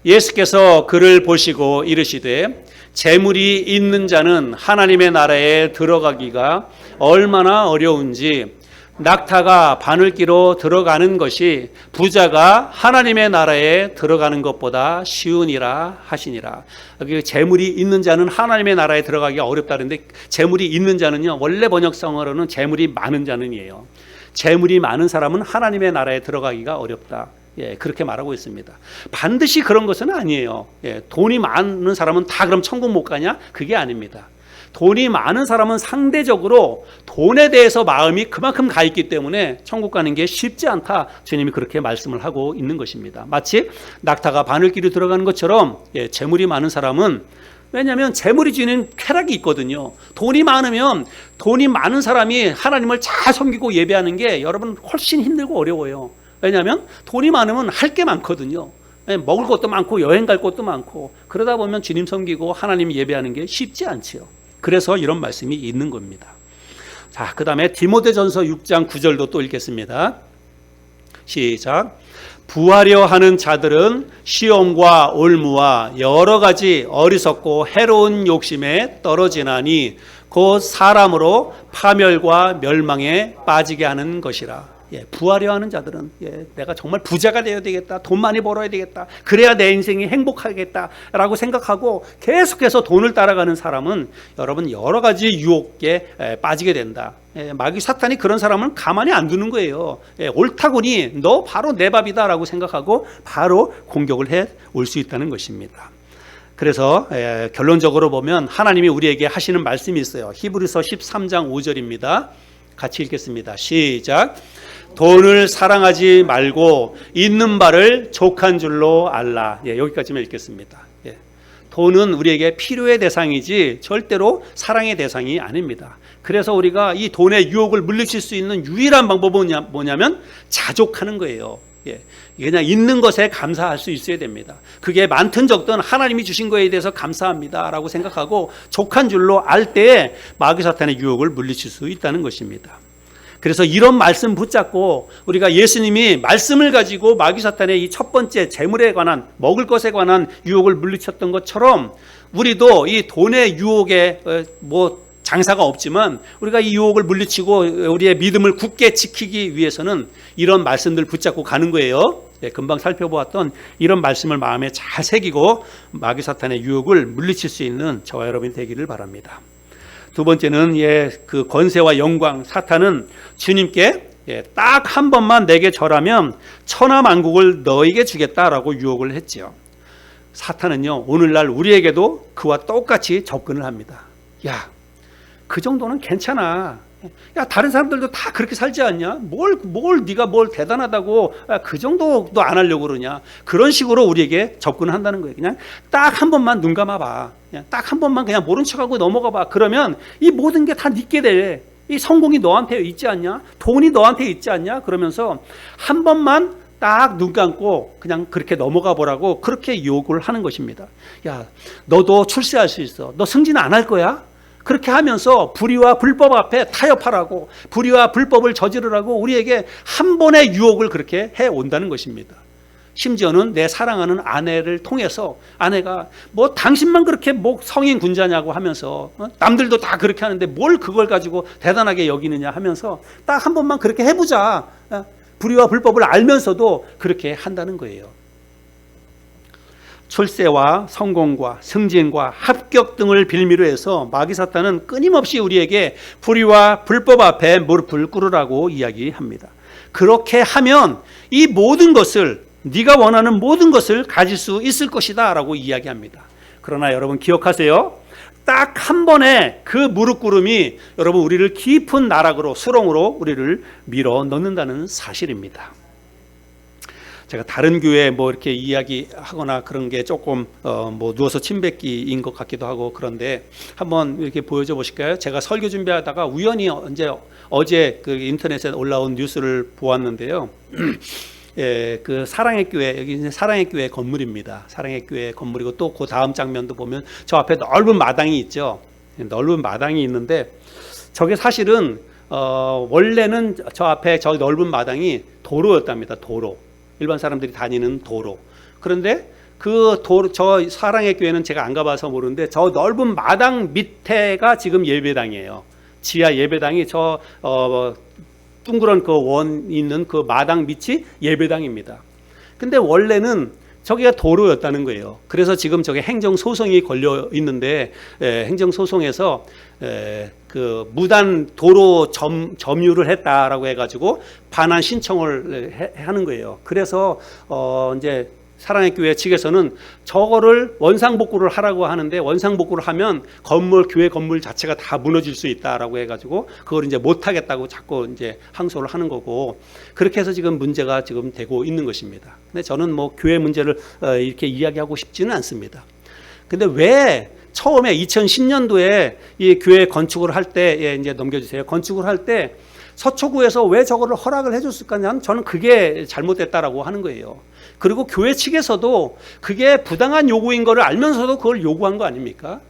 예수께서 그를 보시고 이르시되 재물이 있는 자는 하나님의 나라에 들어가기가 얼마나 어려운지 낙타가 바늘기로 들어가는 것이 부자가 하나님의 나라에 들어가는 것보다 쉬우니라 하시니라. 여기 재물이 있는 자는 하나님의 나라에 들어가기가 어렵다는데 재물이 있는 자는요 원래 번역성어로는 재물이 많은 자는이에요. 재물이 많은 사람은 하나님의 나라에 들어가기가 어렵다. 그렇게 말하고 있습니다. 반드시 그런 것은 아니에요. 돈이 많은 사람은 다 그럼 천국 못 가냐? 그게 아닙니다. 돈이 많은 사람은 상대적으로 돈에 대해서 마음이 그만큼 가 있기 때문에 천국 가는 게 쉽지 않다. 주님이 그렇게 말씀을 하고 있는 것입니다. 마치 낙타가 바늘길로 들어가는 것처럼 재물이 많은 사람은 왜냐하면 재물이 주는 쾌락이 있거든요. 돈이 많으면 돈이 많은 사람이 하나님을 잘 섬기고 예배하는 게 여러분 훨씬 힘들고 어려워요. 왜냐하면 돈이 많으면 할 게 많거든요. 먹을 것도 많고 여행 갈 것도 많고 그러다 보면 주님 섬기고 하나님 예배하는 게 쉽지 않지요. 그래서 이런 말씀이 있는 겁니다. 자, 그 다음에 디모데전서 6장 9절도 또 읽겠습니다. 시작. 부하려 하는 자들은 시험과 올무와 여러 가지 어리석고 해로운 욕심에 떨어지나니 곧 사람으로 파멸과 멸망에 빠지게 하는 것이라. 부하려 하는 자들은 내가 정말 부자가 되어야 되겠다, 돈 많이 벌어야 되겠다, 그래야 내 인생이 행복하겠다라고 생각하고 계속해서 돈을 따라가는 사람은 여러분 여러 가지 유혹에 빠지게 된다. 마귀 사탄이 그런 사람은 가만히 안 두는 거예요. 옳다구니 너 바로 내 밥이다라고 생각하고 바로 공격을 해 올 수 있다는 것입니다. 그래서 결론적으로 보면 하나님이 우리에게 하시는 말씀이 있어요. 히브리서 13장 5절입니다. 같이 읽겠습니다. 시작. 돈을 사랑하지 말고 있는 바를 족한 줄로 알라. 여기까지만 읽겠습니다. 돈은 우리에게 필요의 대상이지 절대로 사랑의 대상이 아닙니다. 그래서 우리가 이 돈의 유혹을 물리칠 수 있는 유일한 방법은 뭐냐면 자족하는 거예요. 그냥 있는 것에 감사할 수 있어야 됩니다. 그게 많든 적든 하나님이 주신 거에 대해서 감사합니다 라고 생각하고 족한 줄로 알 때에 마귀 사탄의 유혹을 물리칠 수 있다는 것입니다. 그래서 이런 말씀 붙잡고 우리가 예수님이 말씀을 가지고 마귀 사탄의 이 첫 번째 재물에 관한, 먹을 것에 관한 유혹을 물리쳤던 것처럼 우리도 이 돈의 유혹에 장사가 없지만 우리가 이 유혹을 물리치고 우리의 믿음을 굳게 지키기 위해서는 이런 말씀들 붙잡고 가는 거예요. 금방 살펴보았던 이런 말씀을 마음에 잘 새기고 마귀 사탄의 유혹을 물리칠 수 있는 저와 여러분이 되기를 바랍니다. 두 번째는 그 권세와 영광, 사탄은 주님께 딱 한 번만 내게 절하면 천하만국을 너에게 주겠다라고 유혹을 했지요. 사탄은요 오늘날 우리에게도 그와 똑같이 접근을 합니다. 야, 그 정도는 괜찮아. 야, 다른 사람들도 다 그렇게 살지 않냐? 네가 뭘 대단하다고 그 정도도 안 하려고 그러냐? 그런 식으로 우리에게 접근을 한다는 거예요. 그냥 딱 한 번만 눈 감아봐. 그냥 딱 한 번만 그냥 모른 척하고 넘어가봐. 그러면 이 모든 게 다 네게 돼. 이 성공이 너한테 있지 않냐? 돈이 너한테 있지 않냐? 그러면서 한 번만 딱 눈 감고 그냥 그렇게 넘어가 보라고 그렇게 요구를 하는 것입니다. 야, 너도 출세할 수 있어. 너 승진 안 할 거야? 그렇게 하면서 불의와 불법 앞에 타협하라고, 불의와 불법을 저지르라고 우리에게 한 번의 유혹을 그렇게 해온다는 것입니다. 심지어는 내 사랑하는 아내를 통해서 아내가 당신만 그렇게 성인 군자냐고 하면서 남들도 다 그렇게 하는데 뭘 그걸 가지고 대단하게 여기느냐 하면서 딱 한 번만 그렇게 해보자. 불의와 불법을 알면서도 그렇게 한다는 거예요. 출세와 성공과 승진과 합격 등을 빌미로 해서 마귀 사탄은 끊임없이 우리에게 불의와 불법 앞에 무릎을 꿇으라고 이야기합니다. 그렇게 하면 이 모든 것을, 네가 원하는 모든 것을 가질 수 있을 것이다 라고 이야기합니다. 그러나 여러분 기억하세요. 딱 한 번의 그 무릎 꿇음이 여러분 우리를 깊은 나락으로, 수렁으로 우리를 밀어 넣는다는 사실입니다. 제가 다른 교회 이렇게 이야기하거나 그런 게 조금 누워서 침 뱉기인 것 같기도 하고 그런데 한번 이렇게 보여줘 보실까요? 제가 설교 준비하다가 우연히 어제 그 인터넷에 올라온 뉴스를 보았는데요. 그 사랑의 교회, 여기 사랑의 교회 건물입니다. 사랑의 교회 건물이고 또 그 다음 장면도 보면 저 앞에 넓은 마당이 있죠. 넓은 마당이 있는데 저게 사실은 원래는 저 앞에 저 넓은 마당이 도로였답니다. 도로. 일반 사람들이 다니는 도로. 그런데 그 도로, 저 사랑의 교회는 제가 안 가봐서 모르는데 저 넓은 마당 밑에가 지금 예배당이에요. 지하 예배당이 저 둥그런 그 원 있는 그 마당 밑이 예배당입니다. 근데 원래는 저기가 도로였다는 거예요. 그래서 지금 저게 행정소송이 걸려 있는데 행정소송에서 그 무단 도로 점유를 했다라고 해가지고 반환 신청을 하는 거예요. 그래서 이제 사랑의 교회 측에서는 저거를 원상복구를 하라고 하는데 원상복구를 하면 교회 건물 자체가 다 무너질 수 있다라고 해가지고 그걸 이제 못하겠다고 자꾸 이제 항소를 하는 거고 그렇게 해서 지금 문제가 지금 되고 있는 것입니다. 근데 저는 교회 문제를 이렇게 이야기하고 싶지는 않습니다. 근데 왜 처음에 2010년도에 이 교회 건축을 할 때 이제 넘겨주세요. 건축을 할 때 서초구에서 왜 저거를 허락을 해줬을까? 저는 그게 잘못됐다라고 하는 거예요. 그리고 교회 측에서도 그게 부당한 요구인 거를 알면서도 그걸 요구한 거 아닙니까?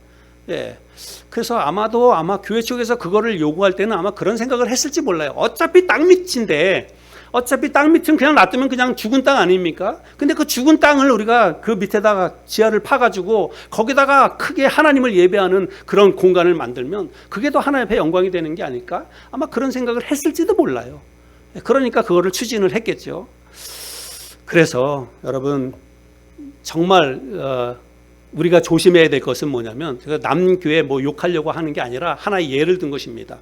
그래서 아마 교회 측에서 그거를 요구할 때는 아마 그런 생각을 했을지 몰라요. 어차피 땅 밑인데 어차피 땅 밑은 그냥 놔두면 그냥 죽은 땅 아닙니까? 근데 그 죽은 땅을 우리가 그 밑에다가 지하를 파가지고 거기다가 크게 하나님을 예배하는 그런 공간을 만들면 그게 더 하나님 앞에 영광이 되는 게 아닐까? 아마 그런 생각을 했을지도 몰라요. 그러니까 그거를 추진을 했겠죠. 그래서 여러분 정말 우리가 조심해야 될 것은 뭐냐면, 제가 남교회 뭐 욕하려고 하는 게 아니라 하나의 예를 든 것입니다.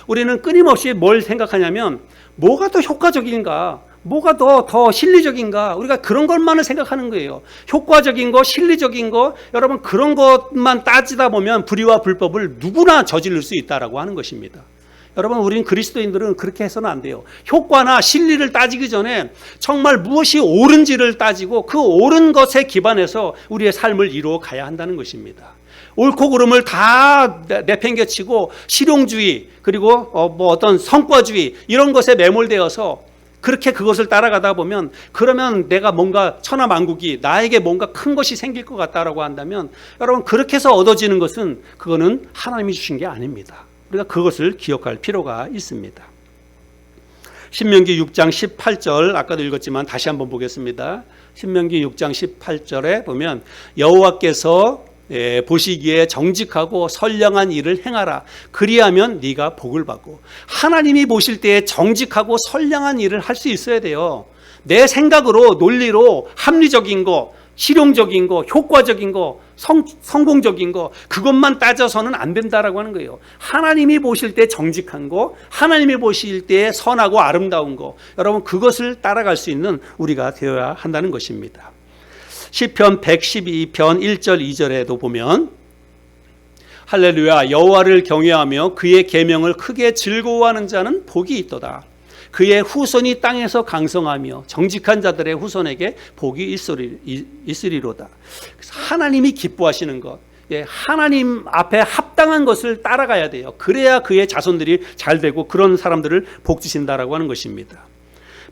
우리는 끊임없이 뭘 생각하냐면, 뭐가 더 효과적인가, 뭐가 더 실리적인가, 우리가 그런 것만을 생각하는 거예요. 효과적인 거, 실리적인 거, 여러분 그런 것만 따지다 보면 불의와 불법을 누구나 저지를 수 있다라고 하는 것입니다. 여러분, 우리는 그리스도인들은 그렇게 해서는 안 돼요. 효과나 실리를 따지기 전에 정말 무엇이 옳은지를 따지고 그 옳은 것에 기반해서 우리의 삶을 이루어 가야 한다는 것입니다. 옳고 그름을 다 내팽개치고 실용주의, 그리고 뭐 어떤 성과주의 이런 것에 매몰되어서 그렇게 그것을 따라가다 보면, 그러면 내가 뭔가 천하만국이 나에게 뭔가 큰 것이 생길 것 같다라고 한다면, 여러분 그렇게 해서 얻어지는 것은 그거는 하나님이 주신 게 아닙니다. 우리가 그것을 기억할 필요가 있습니다. 신명기 6장 18절 아까도 읽었지만 다시 한번 보겠습니다. 신명기 6장 18절에 보면, 여호와께서 보시기에 정직하고 선량한 일을 행하라. 그리하면 네가 복을 받고. 하나님이 보실 때에 정직하고 선량한 일을 할 수 있어야 돼요. 내 생각으로, 논리로 합리적인 거, 실용적인 거, 효과적인 거, 성공적인 거, 그것만 따져서는 안 된다라고 하는 거예요. 하나님이 보실 때 정직한 거, 하나님이 보실 때 선하고 아름다운 거, 여러분 그것을 따라갈 수 있는 우리가 되어야 한다는 것입니다. 시편 112편 1절 2절에도 보면, 할렐루야, 여호와를 경외하며 그의 계명을 크게 즐거워하는 자는 복이 있도다. 그의 후손이 땅에서 강성하며 정직한 자들의 후손에게 복이 있으리로다. 하나님이 기뻐하시는 것, 하나님 앞에 합당한 것을 따라가야 돼요. 그래야 그의 자손들이 잘 되고 그런 사람들을 복 주신다라고 하는 것입니다.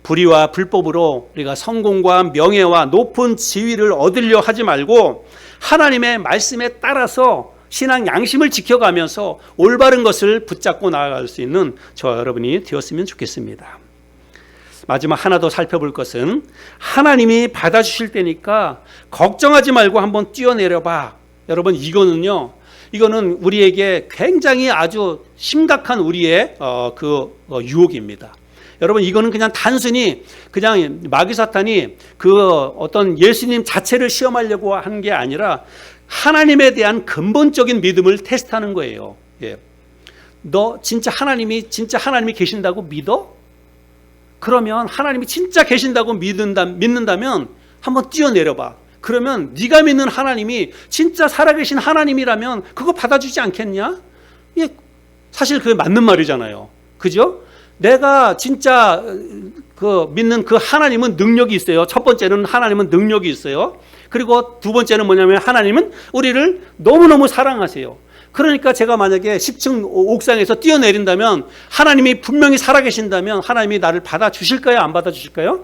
불의와 불법으로 우리가 성공과 명예와 높은 지위를 얻으려 하지 말고, 하나님의 말씀에 따라서 신앙 양심을 지켜가면서 올바른 것을 붙잡고 나아갈 수 있는 저와 여러분이 되었으면 좋겠습니다. 마지막 하나 더 살펴볼 것은, 하나님이 받아주실 때니까 걱정하지 말고 한번 뛰어내려봐. 여러분 이거는 우리에게 굉장히 아주 심각한 우리의 유혹입니다. 여러분 이거는 그냥 단순히 그냥 마귀 사탄이 그 어떤 예수님 자체를 시험하려고 한 게 아니라 하나님에 대한 근본적인 믿음을 테스트하는 거예요. 너 진짜 하나님이 계신다고 믿어? 그러면 하나님이 진짜 계신다고 믿는다면 한번 뛰어내려봐. 그러면 네가 믿는 하나님이 진짜 살아계신 하나님이라면 그거 받아주지 않겠냐? 사실 그게 맞는 말이잖아요. 그죠? 내가 진짜 믿는 그 하나님은 능력이 있어요. 첫 번째는 하나님은 능력이 있어요. 그리고 두 번째는 뭐냐면, 하나님은 우리를 너무너무 사랑하세요. 그러니까 제가 만약에 10층 옥상에서 뛰어내린다면, 하나님이 분명히 살아계신다면 하나님이 나를 받아주실까요? 안 받아주실까요?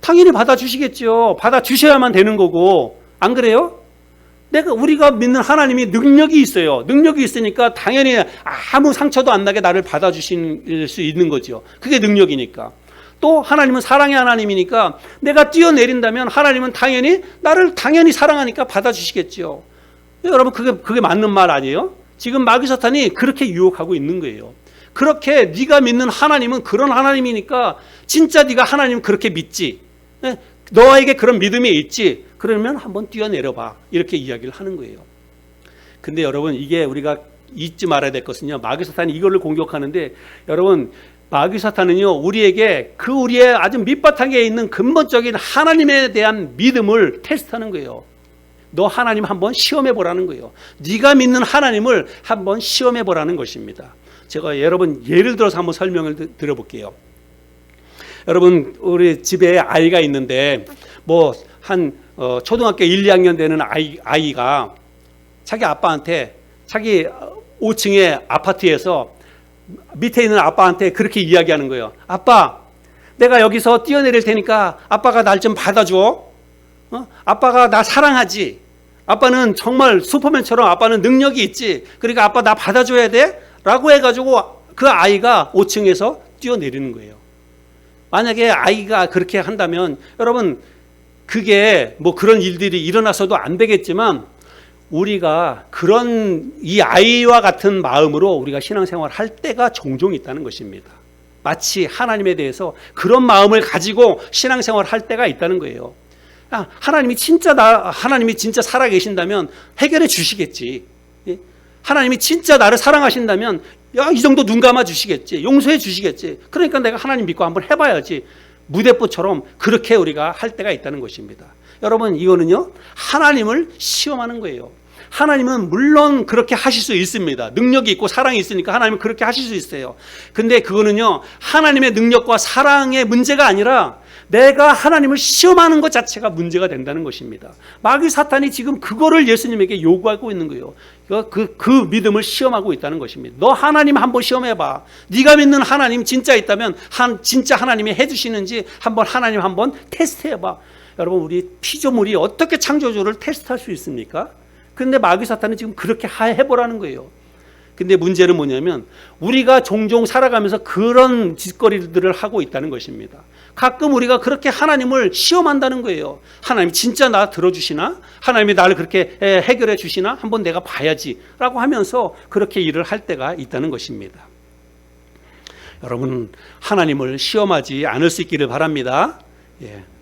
당연히 받아주시겠죠. 받아주셔야만 되는 거고, 안 그래요? 우리가 믿는 하나님이 능력이 있어요. 능력이 있으니까 당연히 아무 상처도 안 나게 나를 받아주실 수 있는 거죠. 그게 능력이니까. 또 하나님은 사랑의 하나님이니까 내가 뛰어내린다면 하나님은 나를 당연히 사랑하니까 받아주시겠죠. 여러분 그게 맞는 말 아니에요? 지금 마귀 사탄이 그렇게 유혹하고 있는 거예요. 그렇게 네가 믿는 하나님은 그런 하나님이니까 진짜 네가 하나님 그렇게 믿지, 너에게 그런 믿음이 있지, 그러면 한번 뛰어내려봐, 이렇게 이야기를 하는 거예요. 근데 여러분 이게 우리가 잊지 말아야 될 것은요, 마귀 사탄이 이거를 공격하는데, 여러분 마귀 사탄은요 우리에게 우리의 아주 밑바탕에 있는 근본적인 하나님에 대한 믿음을 테스트하는 거예요. 너 하나님 한번 시험해 보라는 거예요. 네가 믿는 하나님을 한번 시험해 보라는 것입니다. 제가 여러분 예를 들어서 한번 설명을 드려볼게요. 여러분 우리 집에 아이가 있는데 초등학교 1, 2학년 되는 아이가 자기 아빠한테 자기 5층의 아파트에서 밑에 있는 아빠한테 그렇게 이야기하는 거예요. 아빠, 내가 여기서 뛰어내릴 테니까 아빠가 날 좀 받아줘. 아빠가 나 사랑하지. 아빠는 정말 슈퍼맨처럼 아빠는 능력이 있지. 그러니까 아빠 나 받아줘야 돼. 라고 해가지고 그 아이가 5층에서 뛰어내리는 거예요. 만약에 아이가 그렇게 한다면 여러분 그게 그런 일들이 일어나서도 안 되겠지만, 우리가 이 아이와 같은 마음으로 우리가 신앙생활을 할 때가 종종 있다는 것입니다. 마치 하나님에 대해서 그런 마음을 가지고 신앙생활을 할 때가 있다는 거예요. 하나님이 진짜 살아 계신다면 해결해 주시겠지. 하나님이 진짜 나를 사랑하신다면 이 정도 눈 감아 주시겠지. 용서해 주시겠지. 그러니까 내가 하나님 믿고 한번 해봐야지. 무대뽀처럼 그렇게 우리가 할 때가 있다는 것입니다. 여러분, 이거는요, 하나님을 시험하는 거예요. 하나님은 물론 그렇게 하실 수 있습니다. 능력이 있고 사랑이 있으니까 하나님은 그렇게 하실 수 있어요. 근데 그거는요, 하나님의 능력과 사랑의 문제가 아니라 내가 하나님을 시험하는 것 자체가 문제가 된다는 것입니다. 마귀 사탄이 지금 그거를 예수님에게 요구하고 있는 거예요. 그 믿음을 시험하고 있다는 것입니다. 너 하나님 한번 시험해봐. 네가 믿는 하나님 진짜 있다면 진짜 하나님이 해주시는지 하나님 한번 테스트해봐. 여러분, 우리 피조물이 어떻게 창조주를 테스트할 수 있습니까? 근데 마귀 사탄은 지금 그렇게 해보라는 거예요. 근데 문제는 뭐냐면 우리가 종종 살아가면서 그런 짓거리들을 하고 있다는 것입니다. 가끔 우리가 그렇게 하나님을 시험한다는 거예요. 하나님이 진짜 나 들어주시나? 하나님이 나를 그렇게 해결해 주시나? 한번 내가 봐야지 라고 하면서 그렇게 일을 할 때가 있다는 것입니다. 여러분, 하나님을 시험하지 않을 수 있기를 바랍니다.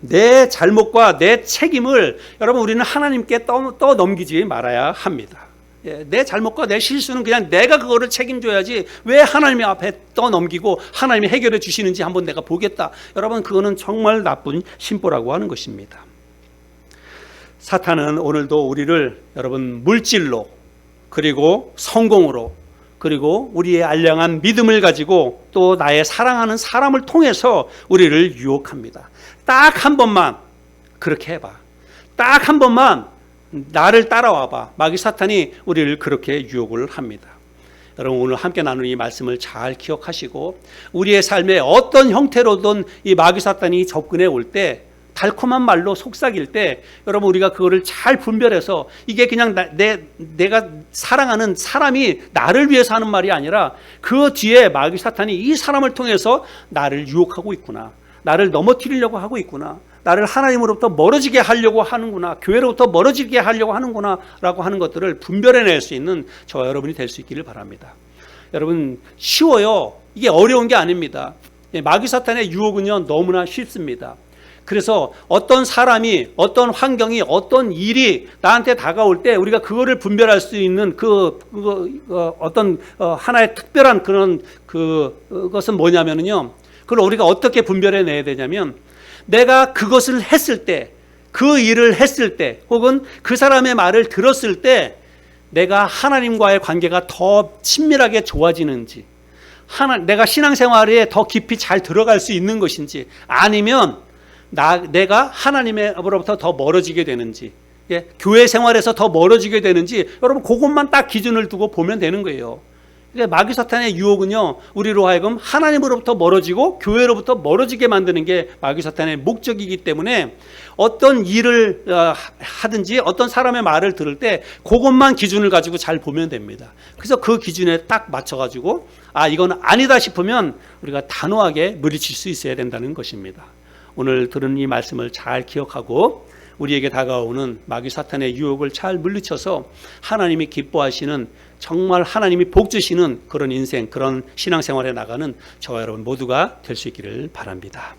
내 잘못과 내 책임을 여러분, 우리는 하나님께 떠넘기지 말아야 합니다. 내 잘못과 내 실수는 그냥 내가 그거를 책임져야지 왜 하나님 앞에 떠넘기고 하나님이 해결해 주시는지 한번 내가 보겠다. 여러분, 그거는 정말 나쁜 심보라고 하는 것입니다. 사탄은 오늘도 우리를 여러분 물질로, 그리고 성공으로, 그리고 우리의 알량한 믿음을 가지고 또 나의 사랑하는 사람을 통해서 우리를 유혹합니다. 딱 한 번만 그렇게 해봐. 딱 한 번만 나를 따라와봐. 마귀 사탄이 우리를 그렇게 유혹을 합니다. 여러분, 오늘 함께 나눈 이 말씀을 잘 기억하시고 우리의 삶에 어떤 형태로든 이 마귀 사탄이 접근해 올 때, 달콤한 말로 속삭일 때 여러분, 우리가 그거를 잘 분별해서 이게 그냥 내가 사랑하는 사람이 나를 위해서 하는 말이 아니라 그 뒤에 마귀 사탄이 이 사람을 통해서 나를 유혹하고 있구나, 나를 넘어뜨리려고 하고 있구나, 나를 하나님으로부터 멀어지게 하려고 하는구나, 교회로부터 멀어지게 하려고 하는구나 라고 하는 것들을 분별해낼 수 있는 저와 여러분이 될 수 있기를 바랍니다. 여러분, 쉬워요. 이게 어려운 게 아닙니다. 마귀 사탄의 유혹은요, 너무나 쉽습니다. 그래서 어떤 사람이, 어떤 환경이, 어떤 일이 나한테 다가올 때 우리가 그거를 분별할 수 있는 어떤 하나의 특별한 그런 그것은 뭐냐면요, 그걸 우리가 어떻게 분별해내야 되냐면, 내가 그것을 했을 때, 그 일을 했을 때, 혹은 그 사람의 말을 들었을 때 내가 하나님과의 관계가 더 친밀하게 좋아지는지, 내가 신앙생활에 더 깊이 잘 들어갈 수 있는 것인지, 아니면 내가 하나님으로부터 더 멀어지게 되는지, 교회 생활에서 더 멀어지게 되는지, 여러분 그것만 딱 기준을 두고 보면 되는 거예요. 마귀 사탄의 유혹은요, 우리로 하여금 하나님으로부터 멀어지고 교회로부터 멀어지게 만드는 게 마귀 사탄의 목적이기 때문에 어떤 일을 하든지 어떤 사람의 말을 들을 때 그것만 기준을 가지고 잘 보면 됩니다. 그래서 그 기준에 딱 맞춰가지고 이건 아니다 싶으면 우리가 단호하게 물리칠 수 있어야 된다는 것입니다. 오늘 들은 이 말씀을 잘 기억하고 우리에게 다가오는 마귀 사탄의 유혹을 잘 물리쳐서 하나님이 기뻐하시는, 정말 하나님이 복 주시는 그런 인생, 그런 신앙생활에 나가는 저와 여러분 모두가 될 수 있기를 바랍니다.